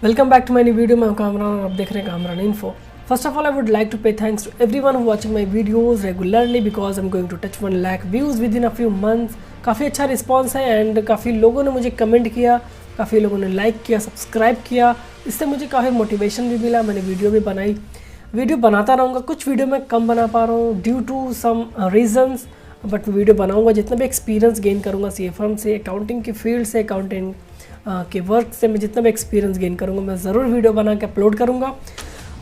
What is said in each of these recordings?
Welcome back to my new video. मैं हूं कामरान और आप देख रहे हैं Kamran info. First of all I would like to pay thanks to everyone who watching my videos regularly because I am going to touch 1 lakh views within a few months. काफ़ी अच्छा response है एंड काफ़ी लोगों ने मुझे comment किया, काफ़ी लोगों ने लाइक किया, सब्सक्राइब किया। इससे मुझे काफ़ी मोटिवेशन भी मिला। मैंने वीडियो भी बनाई, वीडियो बनाता रहूँगा। कुछ वीडियो मैं कम बना पा रहा हूँ due to some reasons, but video बनाऊँगा। जितना भी एक्सपीरियंस गेन करूँगा सीए फर्म से, अकाउंटिंग की फील्ड से, अकाउंटिंग के वर्क से मैं जितना भी एक्सपीरियंस गेन करूँगा मैं ज़रूर वीडियो बना के अपलोड करूँगा।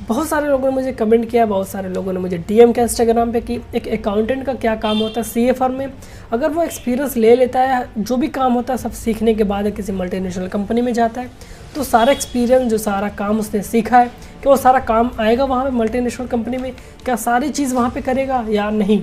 बहुत सारे लोगों ने मुझे कमेंट किया, बहुत सारे लोगों ने मुझे डीएम किया इंस्टाग्राम पे कि एक अकाउंटेंट का क्या काम होता है सीए फर्म में। अगर वो एक्सपीरियंस ले लेता है, जो भी काम होता है सब सीखने के बाद किसी मल्टीनेशनल कंपनी में जाता है, तो सारा एक्सपीरियंस, जो सारा काम उसने सीखा है, कि वो सारा काम आएगा वहाँ पे मल्टीनेशनल कंपनी में, क्या सारी चीज़ वहाँ पे करेगा या नहीं।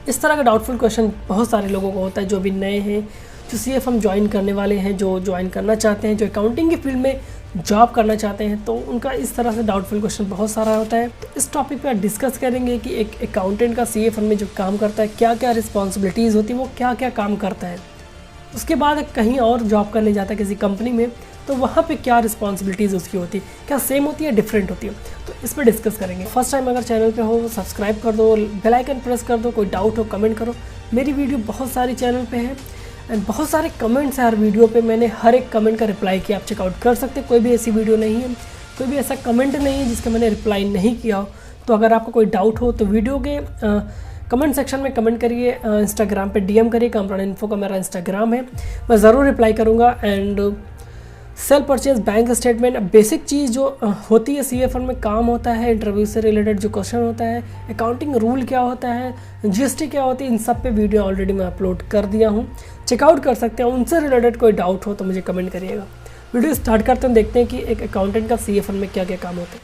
इस तरह का डाउटफुल क्वेश्चन बहुत सारे लोगों को होता है, जो भी नए हैं, जो सीए फर्म ज्वाइन करने वाले हैं, जो ज्वाइन करना चाहते हैं, जो अकाउंटिंग की फील्ड में जॉब करना चाहते हैं, तो उनका इस तरह से डाउटफुल क्वेश्चन बहुत सारा होता है। तो इस टॉपिक पे डिस्कस करेंगे कि एक अकाउंटेंट का सीए फर्म में जो काम करता है, क्या क्या रिस्पॉन्सिबिलिटीज़ होती है, वो क्या क्या काम करता है। उसके बाद कहीं और जॉब करने जाता है किसी कंपनी में, तो वहाँ पे क्या रिस्पॉन्सिबिलिटीज़ उसकी होती है, क्या सेम होती है, डिफरेंट होती है। तो इस पर डिस्कस करेंगे। फर्स्ट टाइम अगर चैनल पे हो सब्सक्राइब कर दो, बेल आइकन प्रेस कर दो। कोई डाउट हो कमेंट करो। मेरी वीडियो बहुत सारी चैनल पे है एंड बहुत सारे कमेंट्स हैं हर वीडियो पे। मैंने हर एक कमेंट का रिप्लाई किया, आप चेकआउट कर सकते हैं। कोई भी ऐसी वीडियो नहीं है, कोई भी ऐसा कमेंट नहीं है जिसका मैंने रिप्लाई नहीं किया हो। तो अगर आपको कोई डाउट हो तो वीडियो के कमेंट सेक्शन में कमेंट करिए, इंस्टाग्राम पे डीएम करिए। कामरान इन्फो का मेरा इंस्टाग्राम है, मैं ज़रूर रिप्लाई करूँगा। And sale purchase bank statement, basic चीज़ जो होती है सीए फर्म में काम होता है, इंटरव्यू से रिलेटेड जो क्वेश्चन होता है, अकाउंटिंग रूल क्या होता है, जीएसटी क्या होती है, इन सब पे वीडियो ऑलरेडी मैं अपलोड कर दिया हूँ, चेकआउट कर सकते हैं। उनसे रिलेटेड कोई डाउट हो तो मुझे कमेंट करिएगा। वीडियो स्टार्ट करते हैं, देखते हैं कि एक अकाउंटेंट का सीए फर्म में क्या क्या काम होता है।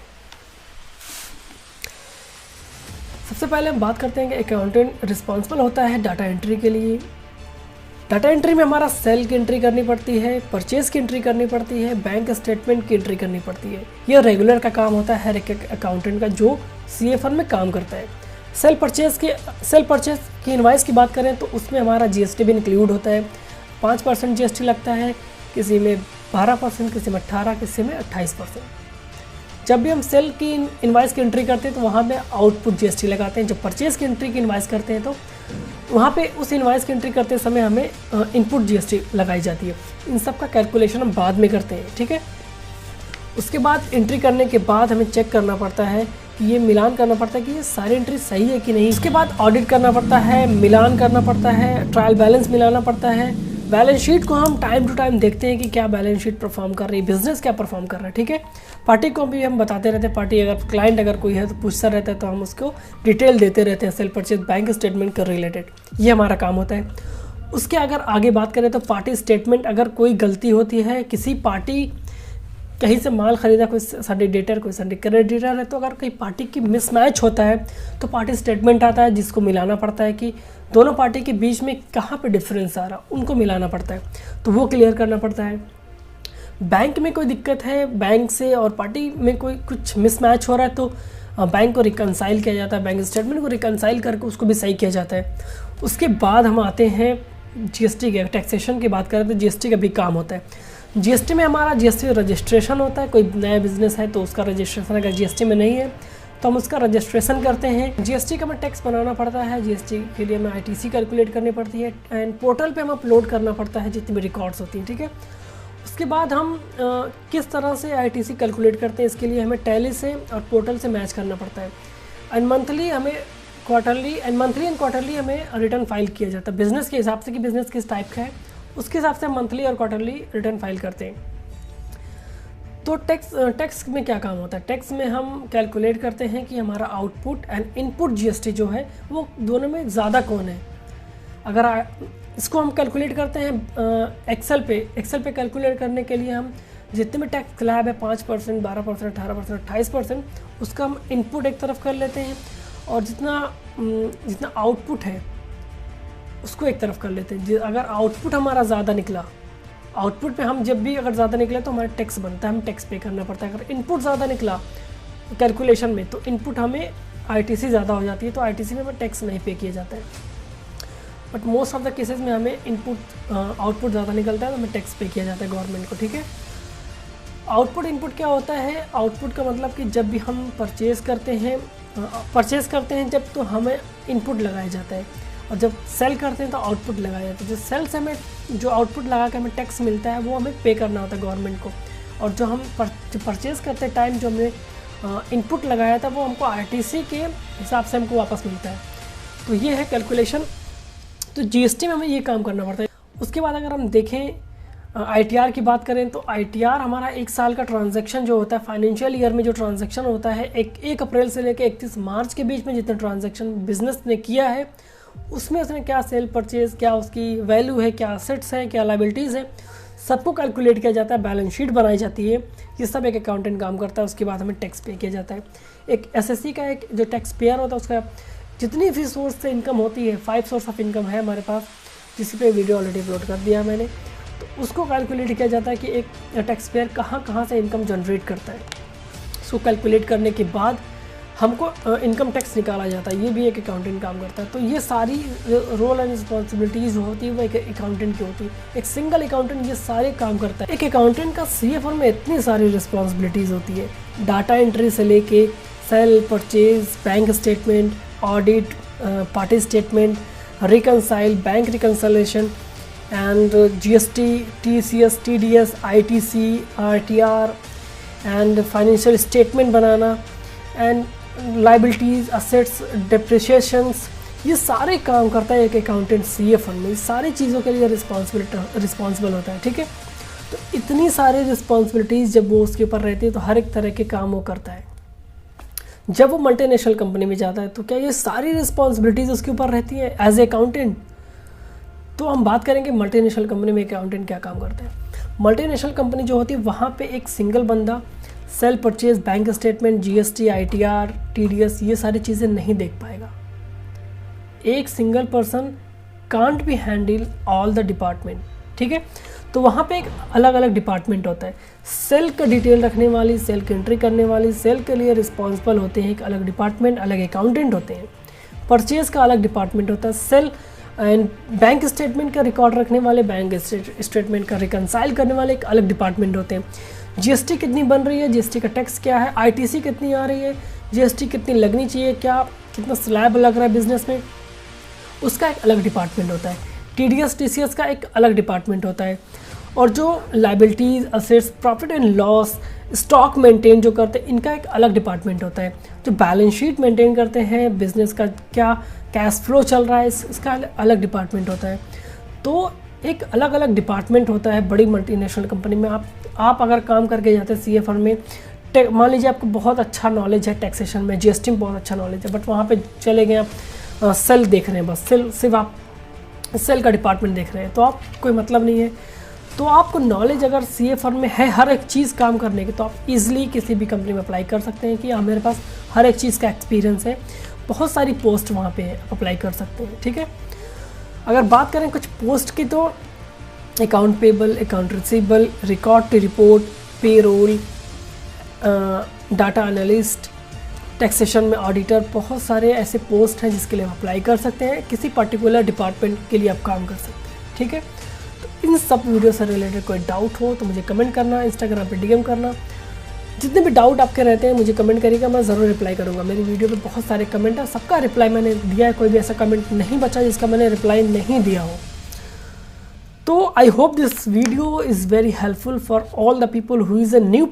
सबसे पहले हम बात करते हैं कि अकाउंटेंट रिस्पॉन्सिबल होता है डाटा एंट्री के लिए। डाटा एंट्री में हमारा सेल की एंट्री करनी पड़ती है, परचेज़ की एंट्री करनी पड़ती है, बैंक स्टेटमेंट की एंट्री करनी पड़ती है। ये रेगुलर का काम होता है हर एक अकाउंटेंट का जो सीए फर्म में काम करता है। सेल परचेज़ की इनवाइस की बात करें तो उसमें हमारा जीएसटी भी इंक्लूड होता है। 5% जीएसटी लगता है, किसी में 12%, किसी में 18%, किसी में 28%। जब भी हम सेल की इनवाइस की एंट्री करते हैं तो वहाँ पे आउटपुट जीएसटी लगाते हैं। जब परचेज़ की एंट्री की इनवाइस करते हैं तो वहाँ पे उस इनवाइस की एंट्री करते समय हमें इनपुट जीएसटी लगाई जाती है। इन सब का कैलकुलेशन हम बाद में करते हैं, ठीक है। उसके बाद एंट्री करने के बाद हमें चेक करना पड़ता है कि ये मिलान करना पड़ता है कि ये सारी एंट्री सही है कि नहीं। उसके बाद ऑडिट करना पड़ता है, मिलान करना पड़ता है, ट्रायल बैलेंस मिलाना पड़ता है। बैलेंस शीट को हम टाइम टू टाइम देखते हैं कि क्या बैलेंस शीट परफॉर्म कर रही है, बिजनेस क्या परफॉर्म कर रहा है, ठीक है। पार्टी को भी हम बताते रहते हैं, पार्टी अगर क्लाइंट अगर कोई है तो पूछता रहता है तो हम उसको डिटेल देते रहते हैं सेल परचेज बैंक स्टेटमेंट के रिलेटेड। ये हमारा काम होता है। उसके अगर आगे बात करें तो पार्टी स्टेटमेंट, अगर कोई गलती होती है, किसी पार्टी कहीं से माल खरीदा, कोई सिंडिकेटर कोई क्रेडिटर है, तो अगर कोई पार्टी की मिसमैच होता है तो पार्टी स्टेटमेंट आता है जिसको मिलाना पड़ता है कि दोनों पार्टी के बीच में कहाँ पे डिफरेंस आ रहा, उनको मिलाना पड़ता है, तो वो क्लियर करना पड़ता है। बैंक में कोई दिक्कत है, बैंक से और पार्टी में कोई कुछ मिसमैच हो रहा है, तो बैंक को रिकनसाइल किया जाता है, बैंक स्टेटमेंट को रिकनसाइल करके उसको भी सही किया जाता है। उसके बाद हम आते हैं जीएसटी के, टैक्सेशन की बात करें तो जीएसटी का भी काम होता है। जीएसटी में हमारा जीएसटी रजिस्ट्रेशन होता है। कोई नया बिजनेस है तो उसका रजिस्ट्रेशन अगर जीएसटी में नहीं है तो हम उसका रजिस्ट्रेशन करते हैं। जीएसटी का हमें टैक्स बनाना पड़ता है, जीएसटी के लिए हमें आईटीसी कैलकुलेट करनी पड़ती है एंड पोर्टल पे हम अपलोड करना पड़ता है जितनी भी रिकॉर्ड्स होती हैं, ठीक है। उसके बाद हम किस तरह से आईटीसी कैलकुलेट करते हैं, इसके लिए हमें टैली से और पोर्टल से मैच करना पड़ता है। एंड मंथली एंड क्वार्टरली हमें रिटर्न फाइल किया जाता है बिजनेस के हिसाब से कि बिजनेस किस टाइप का है, उसके हिसाब से हम मंथली और क्वार्टरली रिटर्न फाइल करते हैं। तो टैक्स में क्या काम होता है, टैक्स में हम कैलकुलेट करते हैं कि हमारा आउटपुट एंड इनपुट जीएसटी जो है वो दोनों में ज़्यादा कौन है। अगर इसको हम कैलकुलेट करते हैं एक्सेल पे कैलकुलेट करने के लिए हम जितने भी टैक्स स्लैब है 5%, 12%, 18%, 28%, उसका हम इनपुट एक तरफ कर लेते हैं और जितना आउटपुट है उसको एक तरफ कर लेते हैं। अगर आउटपुट हमारा ज़्यादा निकला, आउटपुट पे हम जब भी अगर ज़्यादा निकले तो हमारा टैक्स बनता है, हम टैक्स पे करना पड़ता है। अगर इनपुट ज़्यादा निकला कैलकुलेशन में तो इनपुट हमें आईटीसी ज़्यादा हो जाती है, तो आईटीसी में हमें टैक्स नहीं पे किया जाता है। But most of the cases में हमें इनपुट आउटपुट ज़्यादा निकलता है तो हमें टैक्स पे किया जाता है गवर्नमेंट को, ठीक है। आउटपुट इनपुट क्या होता है? आउटपुट का मतलब कि जब भी हम परचेज़ करते हैं जब, तो हमें इनपुट लगाया जाता है, और जब सेल करते हैं तो आउटपुट लगाया जाता है। जो सेल से हमें जो आउटपुट लगा के हमें टैक्स मिलता है वो हमें पे करना होता है गवर्नमेंट को, और जो हम परचेज़ करते टाइम जो हमने इनपुट लगाया था वो हमको आरटीसी के हिसाब से हमको वापस मिलता है। तो ये है कैलकुलेशन। तो जीएसटी में हमें ये काम करना पड़ता है। उसके बाद अगर हम देखें आईटीआर की बात करें तो आईटीआर हमारा 1 साल का ट्रांजैक्शन जो होता है, फाइनेंशियल ईयर में जो ट्रांजैक्शन होता है, 1 अप्रैल से लेकर 31 मार्च के बीच में जितने ट्रांजैक्शन बिजनेस ने किया है उसमें उसने क्या सेल परचेज, क्या उसकी वैल्यू है, क्या असेट्स हैं, क्या लायबिलिटीज़ है, सबको कैलकुलेट किया जाता है, बैलेंस शीट बनाई जाती है। ये सब एक अकाउंटेंट काम करता है। उसके बाद हमें टैक्स पे किया जाता है। एक एसएससी का एक जो टैक्स पेयर होता है उसका जितनी भी सोर्स से इनकम होती है, 5 सोर्स ऑफ इनकम है हमारे पास, जिस पे वीडियो ऑलरेडी अपलोड कर दिया मैंने, तो उसको कैलकुलेट किया जाता है कि एक टैक्स पेयर कहाँ से इनकम जनरेट करता है। उसको कैलकुलेट करने के बाद हमको इनकम टैक्स निकाला जाता है। ये भी एक अकाउंटेंट काम करता है। तो ये सारी रोल एंड रिस्पॉन्सिबिलिटीज़ होती है वो एक अकाउंटेंट की होती है। एक सिंगल अकाउंटेंट ये सारे काम करता है। एक अकाउंटेंट का सीएफओ में इतनी सारी रिस्पॉन्सिबिलिटीज़ होती है, डाटा एंट्री से लेके sale purchase, bank statement, audit, party statement, reconcile, bank reconciliation and GST, TCS, TDS, ITC, RTR and financial statement बनाना एंड लाइबिलिटीज़, असेट्स, डिप्रिशिएशंस, ये सारे काम करता है एक अकाउंटेंट सीएफओ में। सारी चीज़ों के लिए रिस्पॉन्सिबल होता है। ठीक है, तो इतनी सारी रिस्पॉन्सिबिलिटीज़ जब वो उसके ऊपर रहती है तो हर एक तरह के काम वो करता है। जब वो मल्टीनेशनल कंपनी में जाता है तो क्या ये सारी रिस्पॉन्सिबिलिटीज़ उसके ऊपर रहती है एज ए अकाउंटेंट? तो हम बात करेंगे मल्टीनेशनल कंपनी में अकाउंटेंट क्या काम करता है। मल्टीनेशनल कंपनी जो होती है वहाँ पे एक सिंगल बंदा cell purchase, bank statement, GST, ITR, TDS, ये सारी चीज़ें नहीं देख पाएगा। एक single person can't be handle all the department. ठीक है, तो वहाँ पे एक अलग अलग डिपार्टमेंट होता है। सेल का डिटेल रखने वाली, सेल की एंट्री करने वाली, सेल के लिए रिस्पॉन्सिबल होते हैं एक अलग डिपार्टमेंट, अलग अकाउंटेंट होते हैं। परचेज का अलग डिपार्टमेंट होता है। सेल एंड बैंक स्टेटमेंट का रिकॉर्ड रखने वाले, बैंक स्टेटमेंट का रिकनसाइल करने वाले एक अलग डिपार्टमेंट होते हैं। जीएसटी कितनी बन रही है, जीएसटी का टैक्स क्या है, आईटीसी कितनी आ रही है, जीएसटी कितनी लगनी चाहिए, क्या कितना स्लैब लग रहा है बिजनेस में, उसका एक अलग डिपार्टमेंट होता है। टीडीएस, टीसीएस का एक अलग डिपार्टमेंट होता है। और जो liabilities, assets, profit and loss, stock maintain जो करते हैं, इनका एक अलग डिपार्टमेंट होता है। जो बैलेंस शीट मेंटेन करते हैं, बिजनेस का क्या कैश फ्लो चल रहा है, इसका अलग डिपार्टमेंट होता है। तो एक अलग अलग डिपार्टमेंट होता है बड़ी मल्टीनेशनल कंपनी में। आप अगर काम करके जाते हैं सीएफओ में, मान लीजिए आपको बहुत अच्छा नॉलेज है टैक्सेशन में, जीएसटी में बहुत अच्छा नॉलेज है, बट वहाँ पे चले गए आप सेल देख रहे हैं, बस सिर्फ आप सेल का डिपार्टमेंट देख रहे हैं, तो आप कोई मतलब नहीं है। तो आपको नॉलेज अगर सीएफओ में है हर एक चीज़ काम करने की, तो आप इजीली किसी भी कंपनी में अप्लाई कर सकते हैं कि हाँ मेरे पास हर एक चीज़ का एक्सपीरियंस है। बहुत सारी पोस्ट वहाँ पे अप्लाई कर सकते हैं। ठीक है, अगर बात करें कुछ पोस्ट की तो account payable, account receivable, record to report, payroll, data analyst, taxation में ऑडिटर, बहुत सारे ऐसे पोस्ट हैं जिसके लिए आप अप्लाई कर सकते हैं। किसी पर्टिकुलर डिपार्टमेंट के लिए आप काम कर सकते हैं। ठीक है, तो इन सब वीडियो से रिलेटेड कोई डाउट हो तो मुझे कमेंट करना, इंस्टाग्राम पे डीएम करना। जितने भी डाउट आपके रहते हैं मुझे कमेंट करिएगा, मैं ज़रूर रिप्लाई करूँगा। मेरी वीडियो पे बहुत सारे कमेंट है, सबका रिप्लाई मैंने दिया है, कोई भी ऐसा कमेंट नहीं बचा जिसका मैंने रिप्लाई नहीं दिया हो। तो I hope this video is very helpful for all the people who is a new